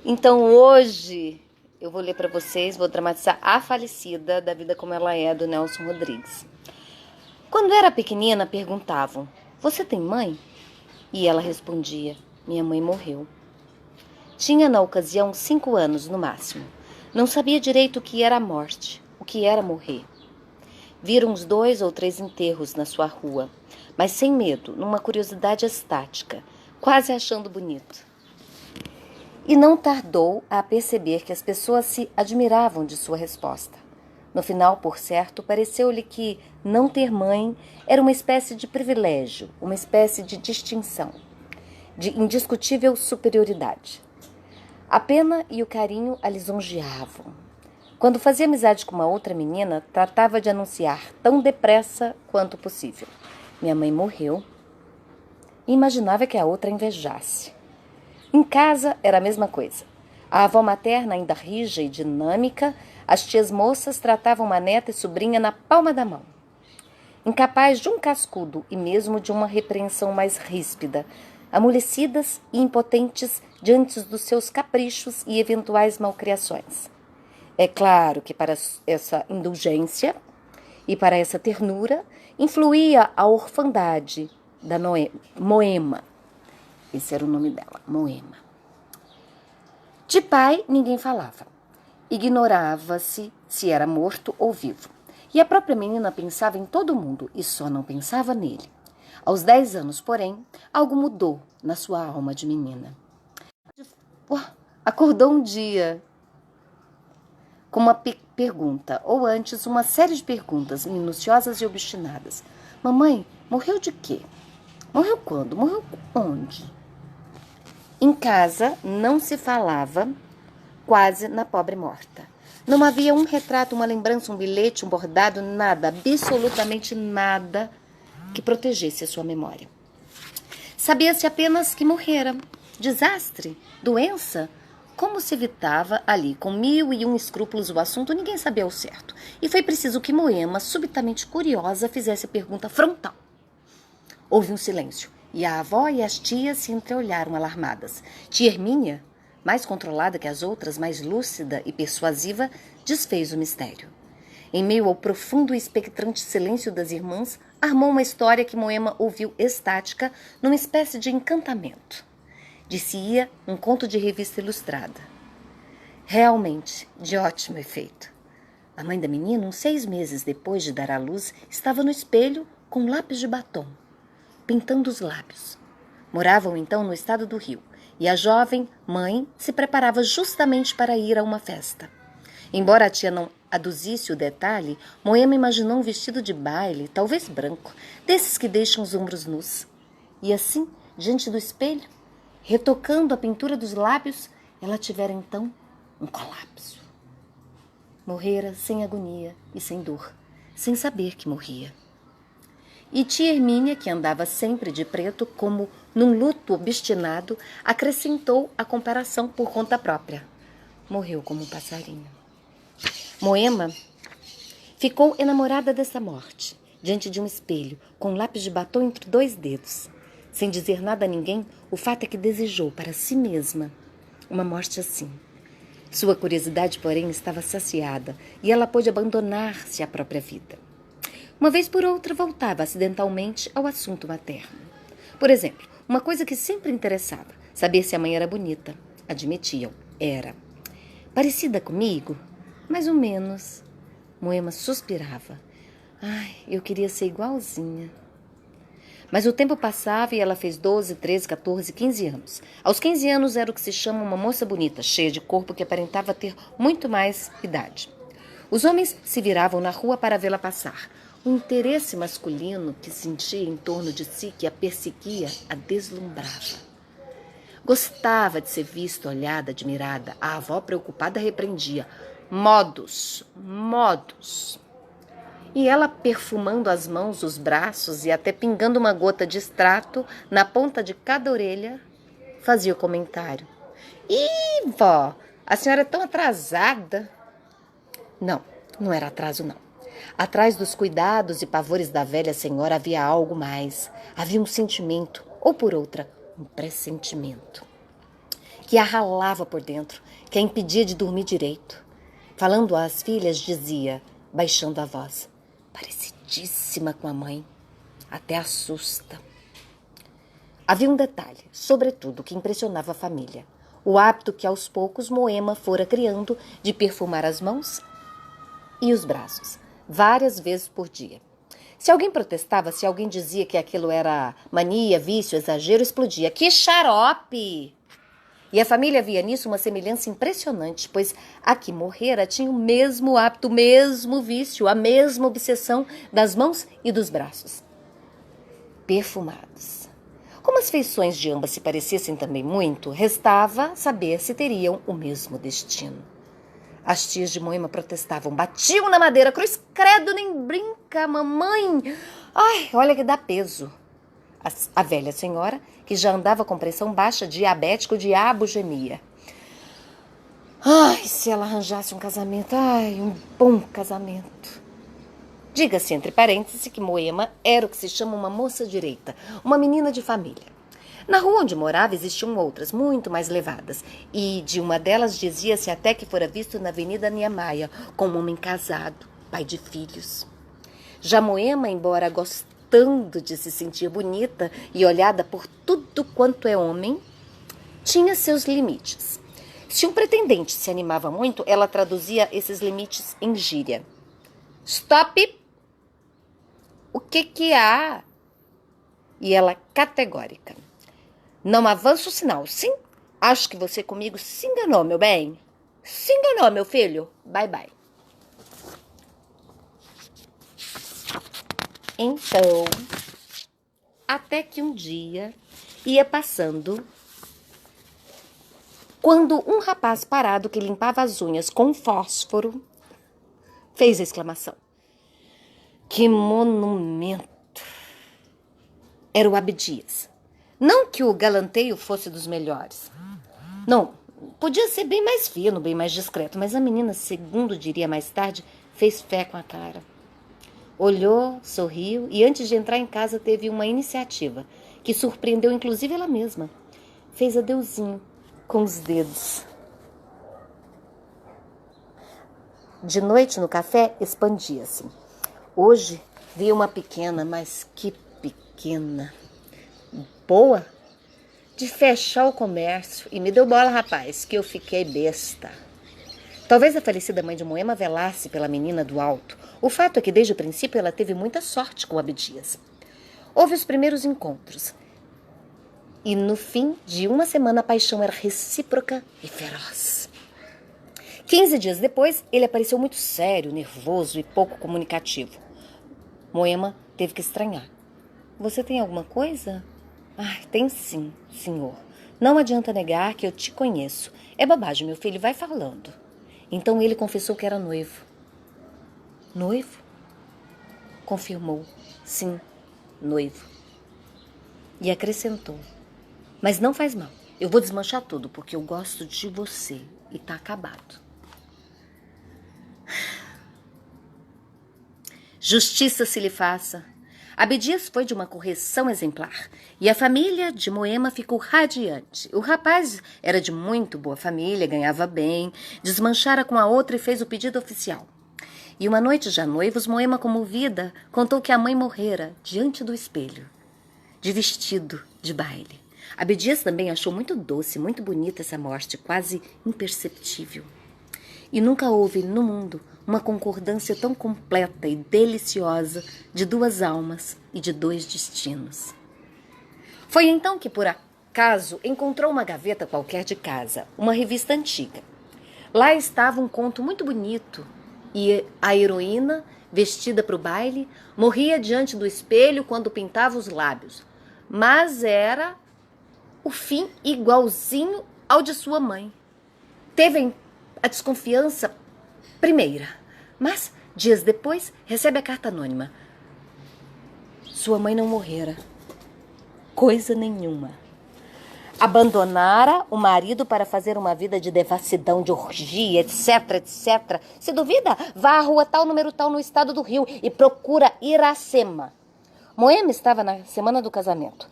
Então hoje eu vou ler para vocês, vou dramatizar A Falecida, da Vida Como Ela É, do Nelson Rodrigues. Quando era pequenina, perguntavam: "Você tem mãe?" E ela respondia: "Minha mãe morreu." Tinha na ocasião 5 anos no máximo. Não sabia direito o que era a morte, o que era morrer. Viram uns 2 ou 3 enterros na sua rua, mas sem medo, numa curiosidade estática, quase achando bonito. E não tardou a perceber que as pessoas se admiravam de sua resposta. No final, por certo, pareceu-lhe que não ter mãe era uma espécie de privilégio, uma espécie de distinção, de indiscutível superioridade. A pena e o carinho a lisonjeavam. Quando fazia amizade com uma outra menina, tratava de anunciar tão depressa quanto possível: "Minha mãe morreu." E imaginava que a outra invejasse. Em casa era a mesma coisa. A avó materna ainda rija e dinâmica, as tias moças tratavam uma neta e sobrinha na palma da mão. Incapaz de um cascudo e mesmo de uma repreensão mais ríspida, amolecidas e impotentes diante dos seus caprichos e eventuais malcriações. É claro que para essa indulgência e para essa ternura influía a orfandade da Moema. Esse era o nome dela, Moema. De pai, ninguém falava. Ignorava-se se era morto ou vivo. E a própria menina pensava em todo mundo e só não pensava nele. Aos 10 anos, porém, algo mudou na sua alma de menina. Acordou um dia com uma pergunta, ou antes, uma série de perguntas minuciosas e obstinadas. Mamãe, morreu de quê? Morreu quando? Morreu onde? Em casa não se falava quase na pobre morta. Não havia um retrato, uma lembrança, um bilhete, um bordado, nada, absolutamente nada que protegesse a sua memória. Sabia-se apenas que morrera. Desastre? Doença? Como se evitava ali, com 1001 escrúpulos o assunto, ninguém sabia ao certo. E foi preciso que Moema, subitamente curiosa, fizesse a pergunta frontal. Houve um silêncio. E a avó e as tias se entreolharam alarmadas. Tia Hermínia, mais controlada que as outras, mais lúcida e persuasiva, desfez o mistério. Em meio ao profundo e expectante silêncio das irmãs, armou uma história que Moema ouviu estática, numa espécie de encantamento. Disse-ia um conto de revista ilustrada. Realmente, de ótimo efeito. A mãe da menina, uns 6 meses depois de dar à luz, estava no espelho com lápis de batom, pintando os lábios. Moravam então no estado do Rio, e a jovem mãe se preparava justamente para ir a uma festa. Embora a tia não aduzisse o detalhe, Moema imaginou um vestido de baile, talvez branco, desses que deixam os ombros nus. E assim, diante do espelho, retocando a pintura dos lábios, ela tivera então um colapso. Morrera sem agonia e sem dor, sem saber que morria. E tia Hermínia, que andava sempre de preto, como num luto obstinado, acrescentou a comparação por conta própria. Morreu como um passarinho. Moema ficou enamorada dessa morte, diante de um espelho, com um lápis de batom entre 2 dedos. Sem dizer nada a ninguém, o fato é que desejou para si mesma uma morte assim. Sua curiosidade, porém, estava saciada e ela pôde abandonar-se à própria vida. Uma vez por outra voltava acidentalmente ao assunto materno. Por exemplo, uma coisa que sempre interessava, saber se a mãe era bonita. Admitiam, era. Parecida comigo? Mais ou menos. Moema suspirava. Ai, eu queria ser igualzinha. Mas o tempo passava e ela fez 12, 13, 14, 15 anos. Aos 15 anos era o que se chama uma moça bonita, cheia de corpo que aparentava ter muito mais idade. Os homens se viravam na rua para vê-la passar. O interesse masculino que sentia em torno de si, que a perseguia, a deslumbrava. Gostava de ser vista, olhada, admirada. A avó, preocupada, repreendia. Modos, modos. E ela, perfumando as mãos, os braços e até pingando uma gota de extrato na ponta de cada orelha, fazia o comentário. Ih, vó, a senhora é tão atrasada. Não, não era atraso, não. Atrás dos cuidados e pavores da velha senhora havia algo mais. Havia um sentimento, ou por outra, um pressentimento. que a ralava por dentro, que a impedia de dormir direito. Falando às filhas, dizia, baixando a voz, parecidíssima com a mãe, até assusta. Havia um detalhe, sobretudo, que impressionava a família. O hábito que aos poucos Moema fora criando de perfumar as mãos e os braços, várias vezes por dia. Se alguém protestava, se alguém dizia que aquilo era mania, vício, exagero, explodia. Que xarope! E a família via nisso uma semelhança impressionante, pois a que morrera tinha o mesmo hábito, o mesmo vício, a mesma obsessão das mãos e dos braços. Perfumados. Como as feições de ambas se parecessem também muito, restava saber se teriam o mesmo destino. As tias de Moema protestavam, batiam na madeira, cruz credo, nem brinca, mamãe. Ai, olha que dá peso. A velha senhora, que já andava com pressão baixa, diabética, o diabo gemia. Ai, se ela arranjasse um casamento, um bom casamento. Diga-se entre parênteses que Moema era o que se chama uma moça direita, uma menina de família. Na rua onde morava existiam outras, muito mais levadas, e de uma delas dizia-se até que fora visto na Avenida Niemeyer, com um homem casado, pai de filhos. Já Moema, embora gostando de se sentir bonita e olhada por tudo quanto é homem, tinha seus limites. Se um pretendente se animava muito, ela traduzia esses limites em gíria. Stop! O que há? E ela categórica. Não avança o sinal, sim? Acho que você comigo se enganou, meu bem. Se enganou, meu filho. Bye, bye. Então, até que um dia ia passando, quando um rapaz parado que limpava as unhas com fósforo fez a exclamação. Que monumento! Era o Abdias. Não que o galanteio fosse dos melhores. Não, podia ser bem mais fino, bem mais discreto, mas a menina, segundo diria mais tarde, fez fé com a cara. Olhou, sorriu e antes de entrar em casa teve uma iniciativa que surpreendeu inclusive ela mesma. Fez adeuzinho com os dedos. De noite no café expandia-se. Hoje vi uma pequena, mas que pequena. Boa? De fechar o comércio. E me deu bola, rapaz, que eu fiquei besta. Talvez a falecida mãe de Moema velasse pela menina do alto. O fato é que desde o princípio ela teve muita sorte com o Abdias. Houve os primeiros encontros. E no fim de uma semana a paixão era recíproca e feroz. 15 dias depois, ele apareceu muito sério, nervoso e pouco comunicativo. Moema teve que estranhar. Você tem alguma coisa? Tem sim, senhor. Não adianta negar que eu te conheço. É bobagem, meu filho, vai falando. Então ele confessou que era noivo. Noivo? Confirmou. Sim, noivo. E acrescentou. Mas não faz mal. Eu vou desmanchar tudo, porque eu gosto de você. E tá acabado. Justiça se lhe faça. Abdias foi de uma correção exemplar, e a família de Moema ficou radiante. O rapaz era de muito boa família, ganhava bem, desmanchara com a outra e fez o pedido oficial. E uma noite já noivos, Moema, comovida, contou que a mãe morrera diante do espelho, de vestido de baile. Abdias também achou muito doce, muito bonita essa morte, quase imperceptível. E nunca houve no mundo uma concordância tão completa e deliciosa de duas almas e de dois destinos. Foi então que, por acaso, encontrou uma gaveta qualquer de casa, uma revista antiga. Lá estava um conto muito bonito e a heroína, vestida para o baile, morria diante do espelho quando pintava os lábios. Mas era o fim igualzinho ao de sua mãe. Teve a desconfiança primeira, mas dias depois recebe a carta anônima. Sua mãe não morrera. Coisa nenhuma. Abandonara o marido para fazer uma vida de devassidão, de orgia, etc, etc. Se duvida, vá à rua tal, número tal, no estado do Rio e procura Iracema. Moema estava na semana do casamento,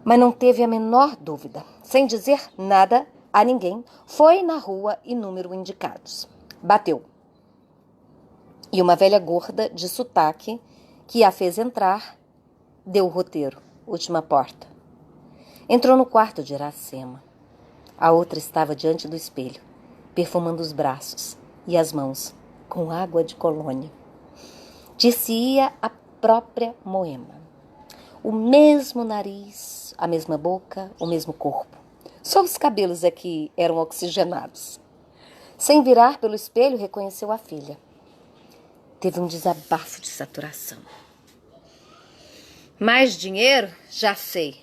mas não teve a menor dúvida. Sem dizer nada, a ninguém, foi na rua e número indicados. Bateu. E uma velha gorda de sotaque, que a fez entrar, deu o roteiro, última porta. Entrou no quarto de Iracema. A outra estava diante do espelho, perfumando os braços e as mãos com água de colônia. Disse-ia a própria Moema. O mesmo nariz, a mesma boca, o mesmo corpo. Só os cabelos é que eram oxigenados. Sem virar pelo espelho, reconheceu a filha. Teve um desabafo de saturação. Mais dinheiro? Já sei.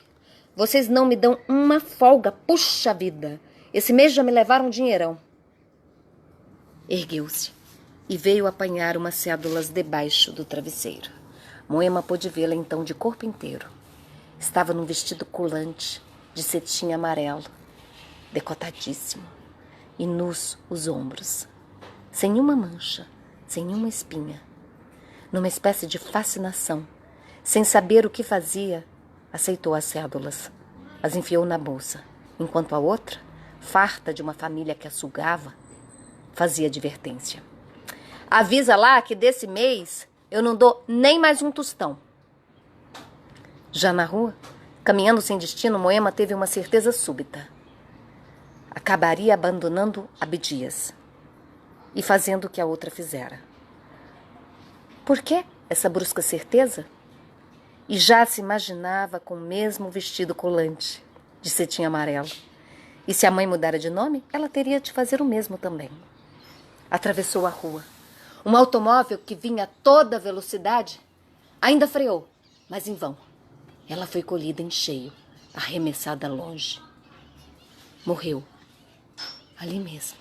Vocês não me dão uma folga. Puxa vida! Esse mês já me levaram um dinheirão. Ergueu-se e veio apanhar umas cédulas debaixo do travesseiro. Moema pôde vê-la então de corpo inteiro. Estava num vestido colante, de cetim amarelo, decotadíssimo, e nus os ombros, sem uma mancha, sem uma espinha. Numa espécie de fascinação, sem saber o que fazia, aceitou as cédulas, as enfiou na bolsa, enquanto a outra, farta de uma família que a sugava, fazia advertência. Avisa lá que desse mês eu não dou nem mais um tostão. Já na rua, caminhando sem destino, Moema teve uma certeza súbita. Acabaria abandonando Abdias e fazendo o que a outra fizera. Por que essa brusca certeza? E já se imaginava com o mesmo vestido colante, de cetim amarelo. E se a mãe mudara de nome, ela teria de fazer o mesmo também. Atravessou a rua. Um automóvel que vinha a toda velocidade ainda freou, mas em vão. Ela foi colhida em cheio, arremessada longe. Morreu ali mesmo.